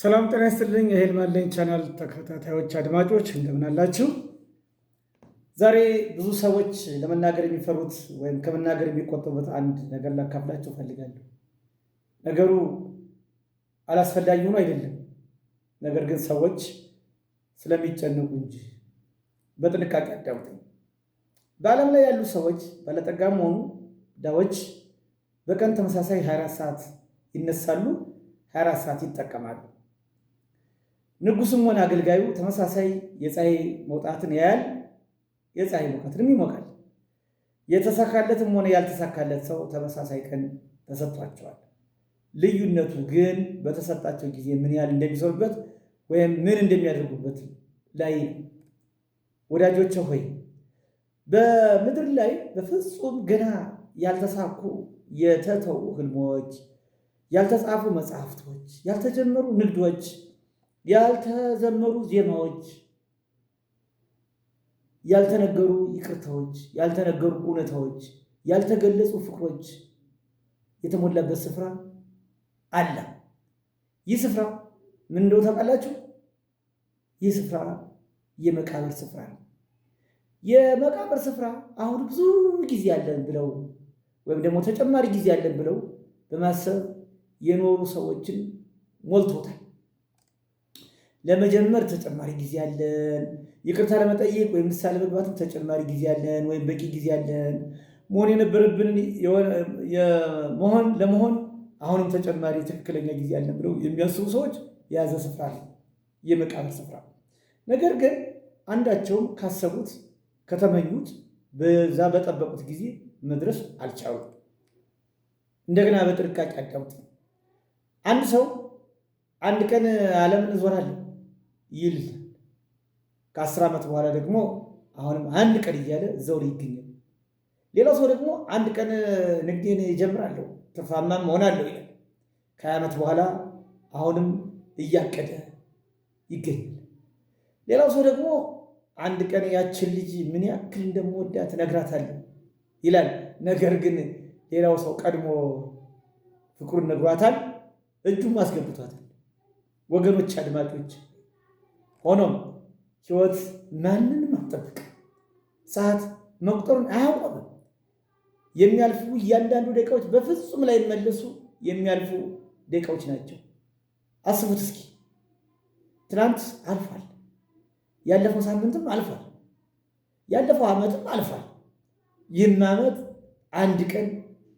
ሰላም ጤና ይስጥልኝ። የህልም አለኝ ቻናል ተከታታዮች አድማጮች እንደምን አላችሁ? ዛሬ ብዙ ሰዎች ለመናገር የሚፈሩት ወይም ከመናገር የሚቆጠቡት አንድ ነገር ላካፍላችሁ ፈልጋለሁ። ነገሩ አላስፈላጊ ሆኖ አይደለም፣ ነገር ግን ሰዎች ስለሚጨነቁ እንጂ። በጥንቃቄ አዳምጡኝ። በዓለም ላይ ያሉ ሰዎች ባለጠጋም ሆኑ ድሆች በቀን ተመሳሳይ 24 ሰዓት ይነሳሉ፣ 24 ሰዓት ይጠቀማሉ። ንጉስም ሆነ አገልጋዩ ተመሳሳይ የፀሐይ መውጣትን ያያል፣ የፀሐይ ሙቀትንም ይሞቃል። የተሳካለትም ሆነ ያልተሳካለት ሰው ተመሳሳይ ቀን ተሰጥቷቸዋል። ልዩነቱ ግን በተሰጣቸው ጊዜ ምን ያህል እንደሚሰሩበት ወይም ምን እንደሚያደርጉበት ላይ ነው። ወዳጆቼ ሆይ በምድር ላይ በፍጹም ገና ያልተሳኩ የተተዉ ህልሞች፣ ያልተጻፉ መጽሐፍቶች፣ ያልተጀመሩ ንግዶች፣ ያልተዘመሩ ዜማዎች፣ ያልተነገሩ ይቅርታዎች፣ ያልተነገሩ እውነታዎች፣ ያልተገለጹ ፍቅሮች የተሞላበት ስፍራ አለ። ይህ ስፍራ ምን እንደው ታውቃላችሁ? ይህ ስፍራ የመቃብር ስፍራ ነው። የመቃብር ስፍራ አሁን ብዙ ጊዜ ያለን ብለው ወይም ደግሞ ተጨማሪ ጊዜ ያለን ብለው በማሰብ የኖሩ ሰዎችን ሞልቶታል። ለመጀመር ተጨማሪ ጊዜ ያለን፣ ይቅርታ ለመጠየቅ ወይም ንስሐ ለመግባትም ተጨማሪ ጊዜ ያለን ወይም በቂ ጊዜ ያለን፣ መሆን የነበረብንን ለመሆን አሁንም ተጨማሪ ትክክለኛ ጊዜ ያለን ብለው የሚያስቡ ሰዎች የያዘ ስፍራ ነው የመቃብር ስፍራ። ነገር ግን አንዳቸውም ካሰቡት ከተመኙት በዛ በጠበቁት ጊዜ መድረስ አልቻሉም። እንደገና በጥንቃቄ አዳምጡ። አንድ ሰው አንድ ቀን ዓለምን እዞራለሁ ይል ከ10 ዓመት በኋላ ደግሞ አሁንም አንድ ቀን እያለ እዛው ላይ ይገኛል። ሌላው ሰው ደግሞ አንድ ቀን ንግዴን እጀምራለሁ ትርፋማም እሆናለሁ ይላል። ከ20 ዓመት በኋላ አሁንም እያቀደ ይገኛል። ሌላው ሰው ደግሞ አንድ ቀን ያችን ልጅ ምን ያክል እንደምወዳት እነግራታለሁ ይላል። ነገር ግን ሌላው ሰው ቀድሞ ፍቅሩን ነግሯታል፣ እጁም አስገብቷታል። ወገኖች አድማጮች፣ ሆኖም ሕይወት ማንንም አትጠብቅም። ሰዓት መቁጠሩን አያቆምም። የሚያልፉ እያንዳንዱ ደቂቃዎች በፍጹም ላይ መለሱ የሚያልፉ ደቂቃዎች ናቸው። አስቡት እስኪ፣ ትናንት አልፏል፣ ያለፈው ሳምንትም አልፏል፣ ያለፈው ዓመትም አልፏል። ይህም ዓመት አንድ ቀን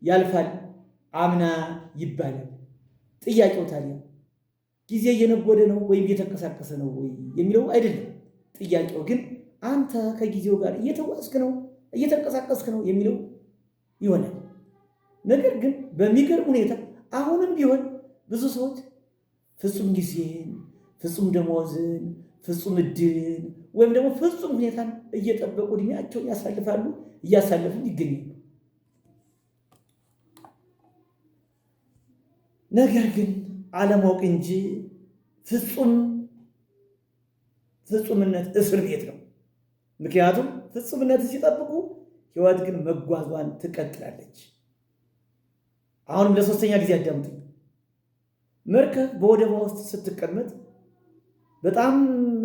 ያልፋል፣ አምና ይባላል። ጥያቄው ታዲያ ጊዜ እየነጎደ ነው ወይም እየተንቀሳቀሰ ነው ወይ የሚለው አይደለም። ጥያቄው ግን አንተ ከጊዜው ጋር እየተጓዝክ ነው እየተንቀሳቀስክ ነው የሚለው ይሆናል። ነገር ግን በሚገርም ሁኔታ አሁንም ቢሆን ብዙ ሰዎች ፍጹም ጊዜን፣ ፍጹም ደሞዝን፣ ፍጹም እድልን ወይም ደግሞ ፍጹም ሁኔታን እየጠበቁ እድሜያቸውን ያሳልፋሉ፣ እያሳለፉ ይገኛሉ። ነገር ግን አለማወቅ እንጂ ፍጹምነት እስር ቤት ነው። ምክንያቱም ፍጹምነትን ሲጠብቁ ሕይወት ግን መጓዟን ትቀጥላለች። አሁንም ለሶስተኛ ጊዜ አዳምጡኝ። መርከብ በወደቧ ውስጥ ስትቀመጥ በጣም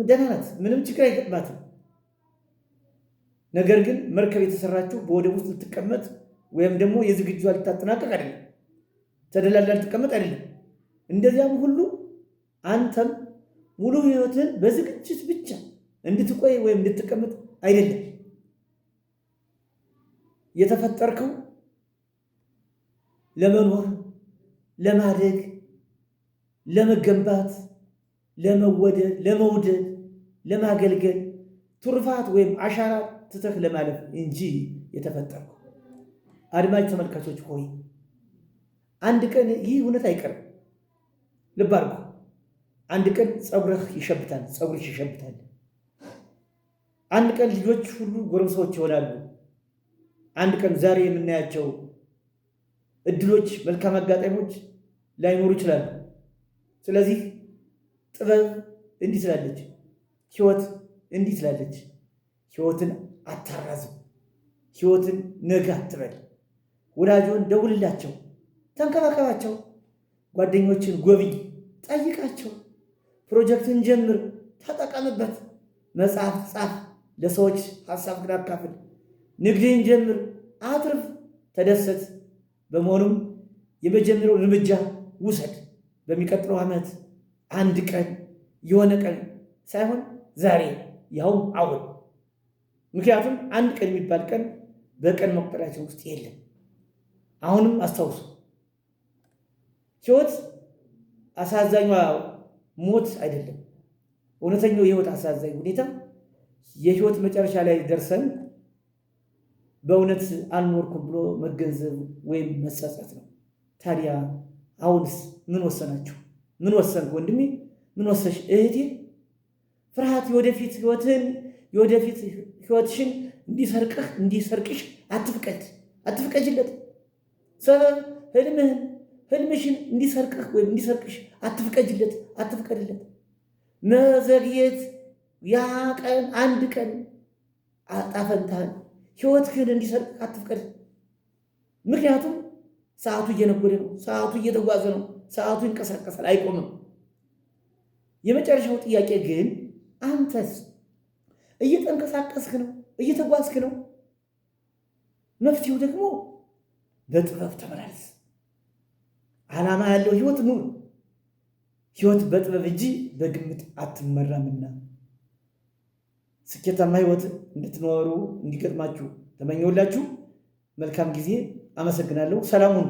ደህና ናት፣ ምንም ችግር አይገጥማትም። ነገር ግን መርከብ የተሰራችው በወደብ ውስጥ ልትቀመጥ ወይም ደግሞ የዝግጁ ልታጠናቀቅ አይደለም፣ ተደላላ ልትቀመጥ አይደለም። እንደዚያም ሁሉ አንተም ሙሉ ሕይወትን በዝግጅት ብቻ እንድትቆይ ወይም እንድትቀመጥ አይደለም የተፈጠርከው። ለመኖር፣ ለማደግ፣ ለመገንባት፣ ለመወደድ፣ ለመውደድ፣ ለማገልገል፣ ቱርፋት ወይም አሻራ ትተህ ለማለፍ እንጂ የተፈጠርከው። አድማጭ ተመልካቾች ሆይ አንድ ቀን ይህ እውነት አይቀርም። ልብ አድርጉ። አንድ ቀን ፀጉርህ ይሸብታል፣ ፀጉርሽ ይሸብታል። አንድ ቀን ልጆች ሁሉ ጎረምሳዎች ይሆናሉ። አንድ ቀን ዛሬ የምናያቸው እድሎች፣ መልካም አጋጣሚዎች ላይኖሩ ይችላሉ። ስለዚህ ጥበብ እንዲህ ትላለች፣ ሕይወት እንዲህ ትላለች። ሕይወትን አታራዝም፣ ሕይወትን ነገ አትበል። ወዳጆን ደውልላቸው፣ ተንከባከባቸው። ጓደኞችን ጎብኝ፣ ጠይቃቸው። ፕሮጀክትን ጀምር፣ ተጠቀምበት። መጽሐፍ ጻፍ፣ ለሰዎች ሀሳብህን አካፍል። ንግድህን ጀምር፣ አትርፍ፣ ተደሰት። በመሆኑም የመጀመሪያው እርምጃ ውሰድ። በሚቀጥለው ዓመት አንድ ቀን የሆነ ቀን ሳይሆን ዛሬ ያውም አሁን። ምክንያቱም አንድ ቀን የሚባል ቀን በቀን መቁጠሪያችን ውስጥ የለም። አሁንም አስታውሱ፣ ሕይወት አሳዛኟ ሞት አይደለም። እውነተኛው የሕይወት አሳዛኝ ሁኔታ የሕይወት መጨረሻ ላይ ደርሰን በእውነት አልኖርኩም ብሎ መገንዘብ ወይም መጸጸት ነው። ታዲያ አሁንስ ምን ወሰናችሁ? ምን ወሰንክ ወንድሜ? ምን ወሰንሽ እህቴ? ፍርሃት የወደፊት ሕይወትሽን እንዲሰርቅሽ አትፍቀጅለት። ሰበብ ህልምሽን እንዲሰርቅህ ወይም እንዲሰርቅሽ አትፍቀድለት። መዘግየት ያ ቀን አንድ ቀን አጣፈንታህን ሕይወትህን እንዲሰርቅህ አትፍቀድ። ምክንያቱም ሰዓቱ እየነጎደ ነው። ሰዓቱ እየተጓዘ ነው። ሰዓቱ ይንቀሳቀሳል፣ አይቆምም። የመጨረሻው ጥያቄ ግን አንተስ እየተንቀሳቀስክ ነው? እየተጓዝክ ነው? መፍትሄው ደግሞ በጥበብ ተመላለስ። ዓላማ ያለው ሕይወት ኑር። ሕይወት በጥበብ እንጂ በግምት አትመራምና። ስኬታማ ሕይወት እንድትኖሩ እንዲገጥማችሁ ተመኘሁላችሁ። መልካም ጊዜ። አመሰግናለሁ። ሰላሙን